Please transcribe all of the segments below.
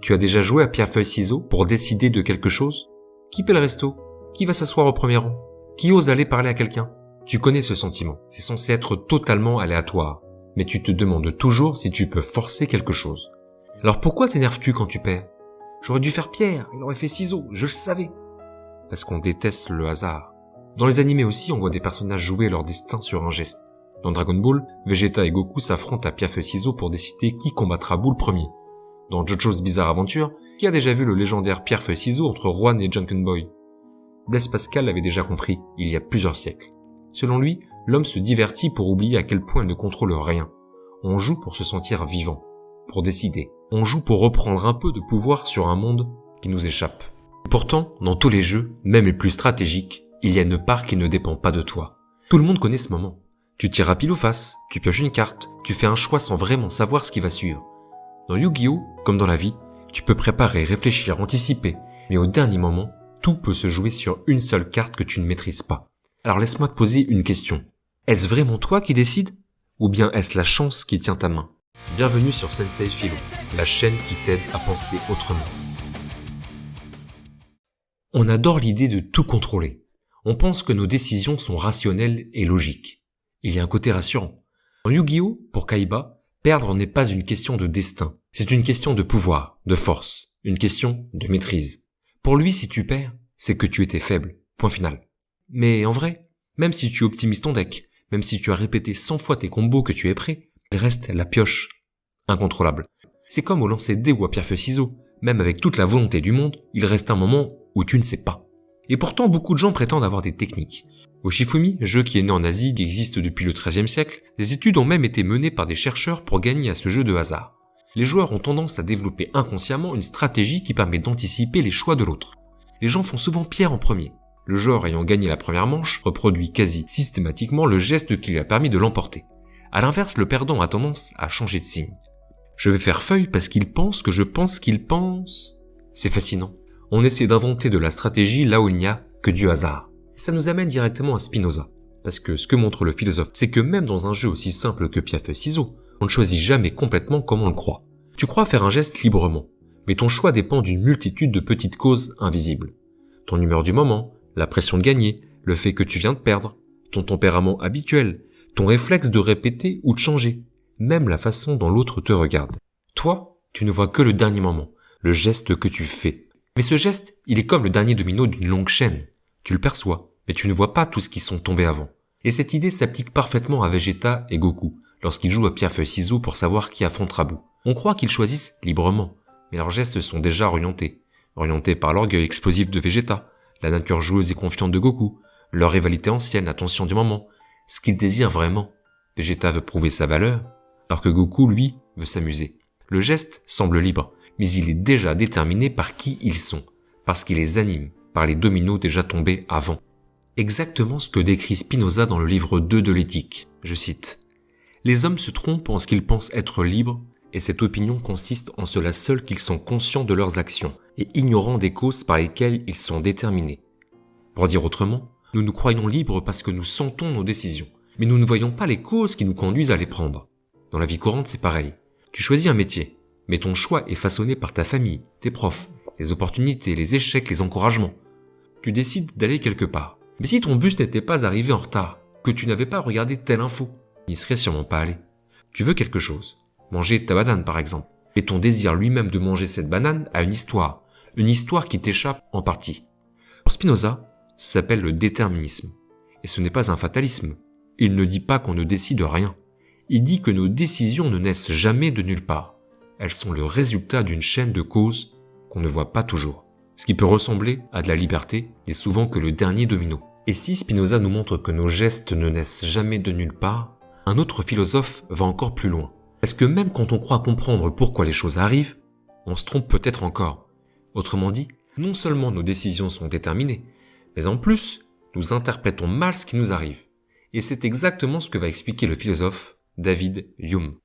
Tu as déjà joué à pierre-feuille-ciseaux pour décider de quelque chose? Qui paie le resto? Qui va s'asseoir au premier rang? Qui ose aller parler à quelqu'un? Tu connais ce sentiment. C'est censé être totalement aléatoire. Mais tu te demandes toujours si tu peux forcer quelque chose. Alors pourquoi t'énerves-tu quand tu perds? J'aurais dû faire pierre, il aurait fait ciseaux, je le savais. Parce qu'on déteste le hasard. Dans les animés aussi, on voit des personnages jouer leur destin sur un geste. Dans Dragon Ball, Vegeta et Goku s'affrontent à pierre-feuille-ciseaux pour décider qui combattra Boo le premier. Dans JoJo's Bizarre Adventure, qui a déjà vu le légendaire pierre-feuille-ciseaux entre Juan et Junken Boy? Blaise Pascal l'avait déjà compris, il y a plusieurs siècles. Selon lui, l'homme se divertit pour oublier à quel point il ne contrôle rien. On joue pour se sentir vivant, pour décider. On joue pour reprendre un peu de pouvoir sur un monde qui nous échappe. Et pourtant, dans tous les jeux, même les plus stratégiques, il y a une part qui ne dépend pas de toi. Tout le monde connaît ce moment. Tu tires à pile ou face, tu pioches une carte, tu fais un choix sans vraiment savoir ce qui va suivre. Dans Yu-Gi-Oh, comme dans la vie, tu peux préparer, réfléchir, anticiper, mais au dernier moment, tout peut se jouer sur une seule carte que tu ne maîtrises pas. Alors laisse-moi te poser une question. Est-ce vraiment toi qui décides? Ou bien est-ce la chance qui tient ta main? Bienvenue sur Sensei Philo, la chaîne qui t'aide à penser autrement. On adore l'idée de tout contrôler. On pense que nos décisions sont rationnelles et logiques. Il y a un côté rassurant. Dans Yu-Gi-Oh, pour Kaiba, perdre n'est pas une question de destin. C'est une question de pouvoir, de force, une question de maîtrise. Pour lui, si tu perds, c'est que tu étais faible. Point final. Mais en vrai, même si tu optimises ton deck, même si tu as répété 100 fois tes combos que tu es prêt, il reste la pioche. Incontrôlable. C'est comme au lancer de dés ou à pierre-feuille-ciseaux. Même avec toute la volonté du monde, il reste un moment où tu ne sais pas. Et pourtant, beaucoup de gens prétendent avoir des techniques. Au Shifumi, jeu qui est né en Asie et qui existe depuis le XIIIe siècle, des études ont même été menées par des chercheurs pour gagner à ce jeu de hasard. Les joueurs ont tendance à développer inconsciemment une stratégie qui permet d'anticiper les choix de l'autre. Les gens font souvent pierre en premier. Le joueur ayant gagné la première manche reproduit quasi systématiquement le geste qui lui a permis de l'emporter. À l'inverse, le perdant a tendance à changer de signe. Je vais faire feuille parce qu'il pense que je pense qu'il pense. C'est fascinant. On essaie d'inventer de la stratégie là où il n'y a que du hasard. Et ça nous amène directement à Spinoza. Parce que ce que montre le philosophe, c'est que même dans un jeu aussi simple que pierre-feuille-ciseaux, on ne choisit jamais complètement comme on le croit. Tu crois faire un geste librement, mais ton choix dépend d'une multitude de petites causes invisibles. Ton humeur du moment, la pression de gagner, le fait que tu viens de perdre, ton tempérament habituel, ton réflexe de répéter ou de changer, même la façon dont l'autre te regarde. Toi, tu ne vois que le dernier moment, le geste que tu fais. Mais ce geste, il est comme le dernier domino d'une longue chaîne. Tu le perçois, mais tu ne vois pas tous qui sont tombés avant. Et cette idée s'applique parfaitement à Vegeta et Goku, lorsqu'ils jouent à pierre-feuille-ciseaux pour savoir qui affrontera Boo. On croit qu'ils choisissent librement, mais leurs gestes sont déjà orientés. Orientés par l'orgueil explosif de Vegeta, la nature joueuse et confiante de Goku, leur rivalité ancienne, la tension du moment, ce qu'ils désirent vraiment. Vegeta veut prouver sa valeur, alors que Goku, lui, veut s'amuser. Le geste semble libre, mais il est déjà déterminé par qui ils sont, parce qu'il les anime, par les dominos déjà tombés avant. Exactement ce que décrit Spinoza dans le livre 2 de l'éthique. Je cite. « Les hommes se trompent en ce qu'ils pensent être libres, et cette opinion consiste en cela seul qu'ils sont conscients de leurs actions, et ignorants des causes par lesquelles ils sont déterminés. Pour dire autrement, nous nous croyons libres parce que nous sentons nos décisions, mais nous ne voyons pas les causes qui nous conduisent à les prendre. Dans la vie courante, c'est pareil. Tu choisis un métier, mais ton choix est façonné par ta famille, tes profs, les opportunités, les échecs, les encouragements. Tu décides d'aller quelque part. Mais si ton bus n'était pas arrivé en retard, que tu n'avais pas regardé telle info, il n'y serait sûrement pas allé. Tu veux quelque chose. Manger ta banane par exemple. Et ton désir lui-même de manger cette banane a une histoire qui t'échappe en partie. Pour Spinoza, ça s'appelle le déterminisme. Et ce n'est pas un fatalisme. Il ne dit pas qu'on ne décide rien. Il dit que nos décisions ne naissent jamais de nulle part. Elles sont le résultat d'une chaîne de causes qu'on ne voit pas toujours. Ce qui peut ressembler à de la liberté n'est souvent que le dernier domino. Et si Spinoza nous montre que nos gestes ne naissent jamais de nulle part, un autre philosophe va encore plus loin. Est-ce que même quand on croit comprendre pourquoi les choses arrivent, on se trompe peut-être encore? Autrement dit, non seulement nos décisions sont déterminées, mais en plus, nous interprétons mal ce qui nous arrive. Et c'est exactement ce que va expliquer le philosophe David Hume.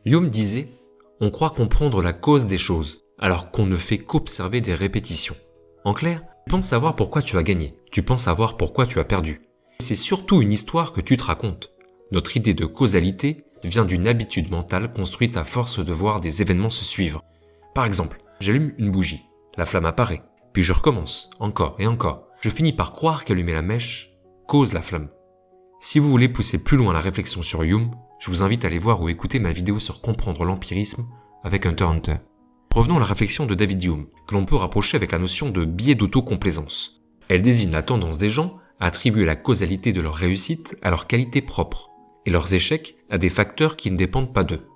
Hume disait « On croit comprendre la cause des choses, alors qu'on ne fait qu'observer des répétitions. » En clair, tu penses savoir pourquoi tu as gagné, tu penses savoir pourquoi tu as perdu. C'est surtout une histoire que tu te racontes. Notre idée de causalité vient d'une habitude mentale construite à force de voir des événements se suivre. Par exemple, j'allume une bougie, la flamme apparaît, puis je recommence, encore et encore. Je finis par croire qu'allumer la mèche cause la flamme. Si vous voulez pousser plus loin la réflexion sur Hume, je vous invite à aller voir ou écouter ma vidéo sur comprendre l'empirisme avec Hunter x Hunter. Revenons à la réflexion de David Hume, que l'on peut rapprocher avec la notion de biais d'autocomplaisance. Elle désigne la tendance des gens à attribuer la causalité de leur réussite à leurs qualités propres, et leurs échecs à des facteurs qui ne dépendent pas d'eux.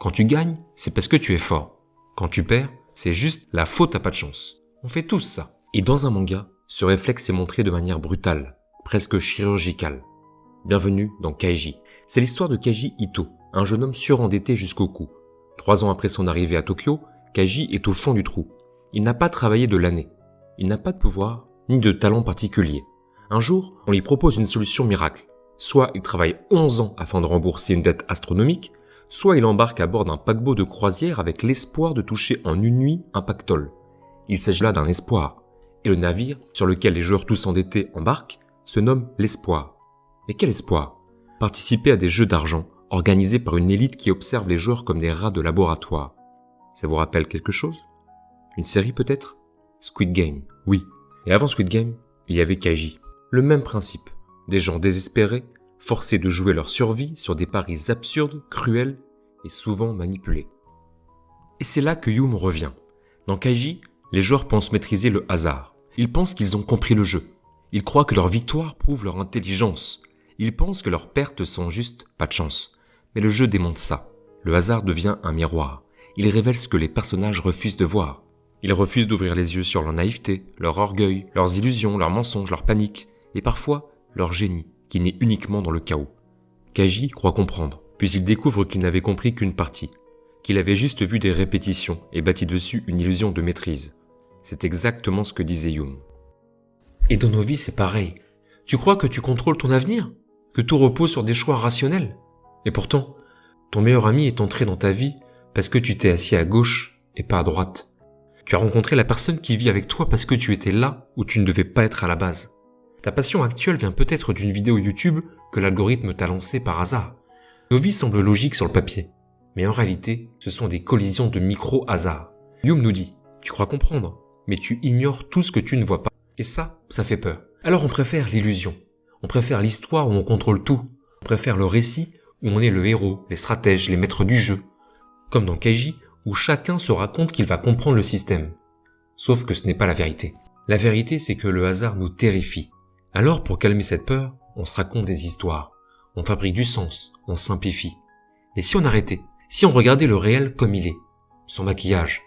Quand tu gagnes, c'est parce que tu es fort. Quand tu perds, c'est juste la faute à pas de chance. On fait tous ça. Et dans un manga, ce réflexe est montré de manière brutale, presque chirurgicale. Bienvenue dans Kaiji. C'est l'histoire de Kaiji Ito, un jeune homme surendetté jusqu'au cou. 3 ans après son arrivée à Tokyo, Kaiji est au fond du trou. Il n'a pas travaillé de l'année. Il n'a pas de pouvoir, ni de talent particulier. Un jour, on lui propose une solution miracle. Soit il travaille 11 ans afin de rembourser une dette astronomique, soit il embarque à bord d'un paquebot de croisière avec l'espoir de toucher en une nuit un pactole. Il s'agit là d'un espoir. Et le navire, sur lequel les joueurs tous endettés embarquent, se nomme l'Espoir. Et quel espoir? Participer à des jeux d'argent organisés par une élite qui observe les joueurs comme des rats de laboratoire. Ça vous rappelle quelque chose? Une série peut-être? Squid Game, oui. Et avant Squid Game, il y avait Kaiji. Le même principe. Des gens désespérés, forcés de jouer leur survie sur des paris absurdes, cruels et souvent manipulés. Et c'est là que Hume revient. Dans Kaiji, les joueurs pensent maîtriser le hasard. Ils pensent qu'ils ont compris le jeu. Ils croient que leur victoire prouve leur intelligence. Ils pensent que leurs pertes sont juste pas de chance. Mais le jeu démontre ça. Le hasard devient un miroir. Il révèle ce que les personnages refusent de voir. Ils refusent d'ouvrir les yeux sur leur naïveté, leur orgueil, leurs illusions, leurs mensonges, leur panique, et parfois leur génie, qui naît uniquement dans le chaos. Kaiji croit comprendre, puis il découvre qu'il n'avait compris qu'une partie, qu'il avait juste vu des répétitions et bâti dessus une illusion de maîtrise. C'est exactement ce que disait Hume. Et dans nos vies, c'est pareil. Tu crois que tu contrôles ton avenir? Que tout repose sur des choix rationnels? Et pourtant, ton meilleur ami est entré dans ta vie parce que tu t'es assis à gauche et pas à droite. Tu as rencontré la personne qui vit avec toi parce que tu étais là où tu ne devais pas être à la base. Ta passion actuelle vient peut-être d'une vidéo YouTube que l'algorithme t'a lancée par hasard. Nos vies semblent logiques sur le papier, mais en réalité, ce sont des collisions de micro-hasards. Hume nous dit, tu crois comprendre, mais tu ignores tout ce que tu ne vois pas. Et ça fait peur. Alors on préfère l'illusion. On préfère l'histoire où on contrôle tout. On préfère le récit où on est le héros, les stratèges, les maîtres du jeu. Comme dans Kaiji, où chacun se raconte qu'il va comprendre le système. Sauf que ce n'est pas la vérité. La vérité, c'est que le hasard nous terrifie. Alors pour calmer cette peur, on se raconte des histoires. On fabrique du sens, on simplifie. Et si on arrêtait? Si on regardait le réel comme il est, sans maquillage?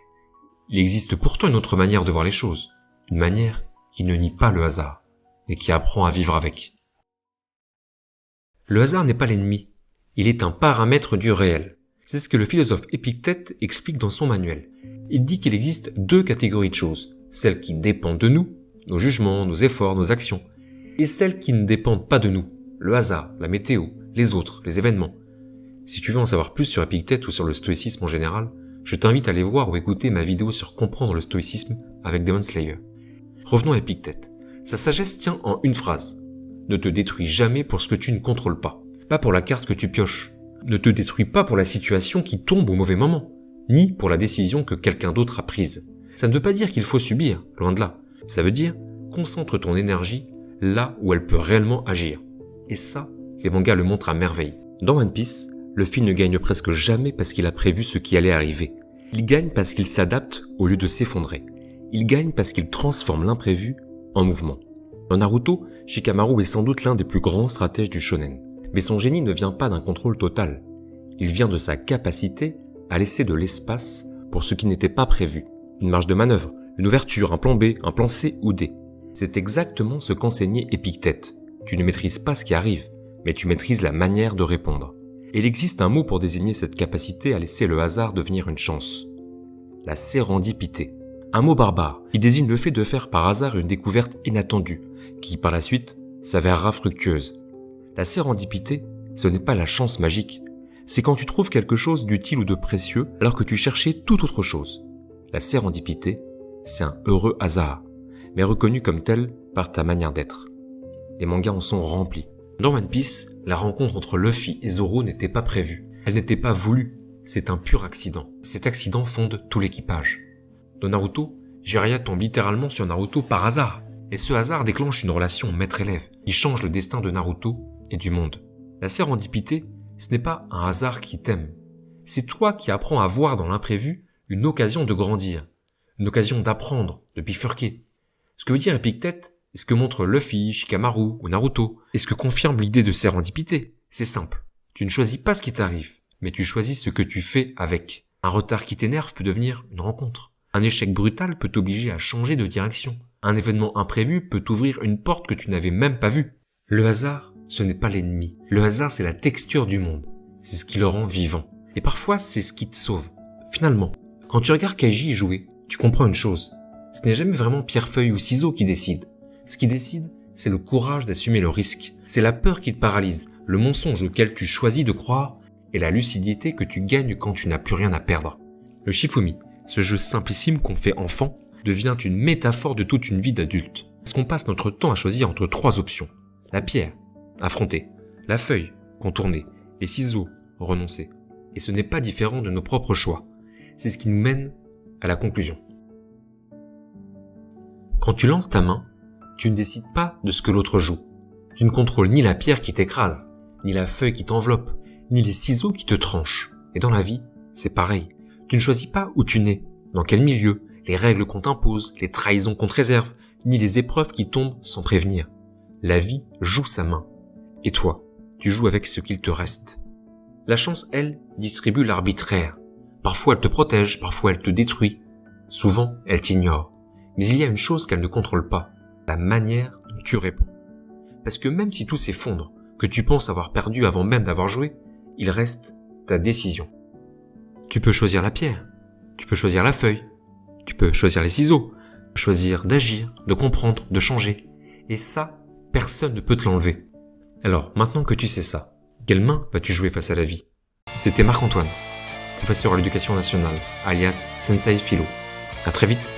Il existe pourtant une autre manière de voir les choses. Une manière qui ne nie pas le hasard, et qui apprend à vivre avec. Le hasard n'est pas l'ennemi. Il est un paramètre du réel. C'est ce que le philosophe Épictète explique dans son manuel. Il dit qu'il existe 2 catégories de choses. Celles qui dépendent de nous, nos jugements, nos efforts, nos actions, et celles qui ne dépendent pas de nous, le hasard, la météo, les autres, les événements. Si tu veux en savoir plus sur Épictète ou sur le stoïcisme en général, je t'invite à aller voir ou écouter ma vidéo sur comprendre le stoïcisme avec Demon Slayer. Revenons à Épictète. Sa sagesse tient en une phrase. Ne te détruis jamais pour ce que tu ne contrôles pas. Pas pour la carte que tu pioches. Ne te détruis pas pour la situation qui tombe au mauvais moment. Ni pour la décision que quelqu'un d'autre a prise. Ça ne veut pas dire qu'il faut subir, loin de là. Ça veut dire, concentre ton énergie là où elle peut réellement agir. Et ça, les mangas le montrent à merveille. Dans One Piece, Luffy ne gagne presque jamais parce qu'il a prévu ce qui allait arriver. Il gagne parce qu'il s'adapte au lieu de s'effondrer. Il gagne parce qu'il transforme l'imprévu en mouvement. Dans Naruto, Shikamaru est sans doute l'un des plus grands stratèges du shonen. Mais son génie ne vient pas d'un contrôle total. Il vient de sa capacité à laisser de l'espace pour ce qui n'était pas prévu. Une marge de manœuvre, une ouverture, un plan B, un plan C ou D. C'est exactement ce qu'enseignait Épictète. Tu ne maîtrises pas ce qui arrive, mais tu maîtrises la manière de répondre. Et il existe un mot pour désigner cette capacité à laisser le hasard devenir une chance. La sérendipité. Un mot barbare qui désigne le fait de faire par hasard une découverte inattendue, qui par la suite s'avérera fructueuse. La sérendipité, ce n'est pas la chance magique. C'est quand tu trouves quelque chose d'utile ou de précieux alors que tu cherchais tout autre chose. La sérendipité, c'est un heureux hasard, mais reconnu comme tel par ta manière d'être. Les mangas en sont remplis. Dans One Piece, la rencontre entre Luffy et Zoro n'était pas prévue. Elle n'était pas voulue, c'est un pur accident. Cet accident fonde tout l'équipage. Dans Naruto, Jiraiya tombe littéralement sur Naruto par hasard. Et ce hasard déclenche une relation maître-élève qui change le destin de Naruto et du monde. La sérendipité, ce n'est pas un hasard qui t'aime. C'est toi qui apprends à voir dans l'imprévu une occasion de grandir, une occasion d'apprendre, de bifurquer. Ce que veut dire Épictète, et ce que montrent Luffy, Shikamaru ou Naruto, et ce que confirme l'idée de sérendipité, c'est simple. Tu ne choisis pas ce qui t'arrive, mais tu choisis ce que tu fais avec. Un retard qui t'énerve peut devenir une rencontre. Un échec brutal peut t'obliger à changer de direction. Un événement imprévu peut t'ouvrir une porte que tu n'avais même pas vue. Le hasard, ce n'est pas l'ennemi. Le hasard, c'est la texture du monde. C'est ce qui le rend vivant. Et parfois, c'est ce qui te sauve. Finalement, quand tu regardes Kaiji jouer, tu comprends une chose. Ce n'est jamais vraiment pierre, feuille ou ciseaux qui décide. Ce qui décide, c'est le courage d'assumer le risque. C'est la peur qui te paralyse, le mensonge auquel tu choisis de croire et la lucidité que tu gagnes quand tu n'as plus rien à perdre. Le Shifumi, ce jeu simplissime qu'on fait enfant, devient une métaphore de toute une vie d'adulte. Parce qu'on passe notre temps à choisir entre 3 options. La pierre, affronter. La feuille, contourner. Les ciseaux, renoncer. Et ce n'est pas différent de nos propres choix. C'est ce qui nous mène à la conclusion. Quand tu lances ta main, tu ne décides pas de ce que l'autre joue. Tu ne contrôles ni la pierre qui t'écrase, ni la feuille qui t'enveloppe, ni les ciseaux qui te tranchent. Et dans la vie, c'est pareil. Tu ne choisis pas où tu nais, dans quel milieu, les règles qu'on t'impose, les trahisons qu'on te réserve, ni les épreuves qui tombent sans prévenir. La vie joue sa main. Et toi, tu joues avec ce qu'il te reste. La chance, elle, distribue l'arbitraire. Parfois elle te protège, parfois elle te détruit. Souvent, elle t'ignore. Mais il y a une chose qu'elle ne contrôle pas, la manière dont tu réponds. Parce que même si tout s'effondre, que tu penses avoir perdu avant même d'avoir joué, il reste ta décision. Tu peux choisir la pierre, tu peux choisir la feuille, tu peux choisir les ciseaux, choisir d'agir, de comprendre, de changer. Et ça, personne ne peut te l'enlever. Alors, maintenant que tu sais ça, quelle main vas-tu jouer face à la vie? C'était Marc-Antoine, professeur à l'éducation nationale, alias Sensei Philo. À très vite.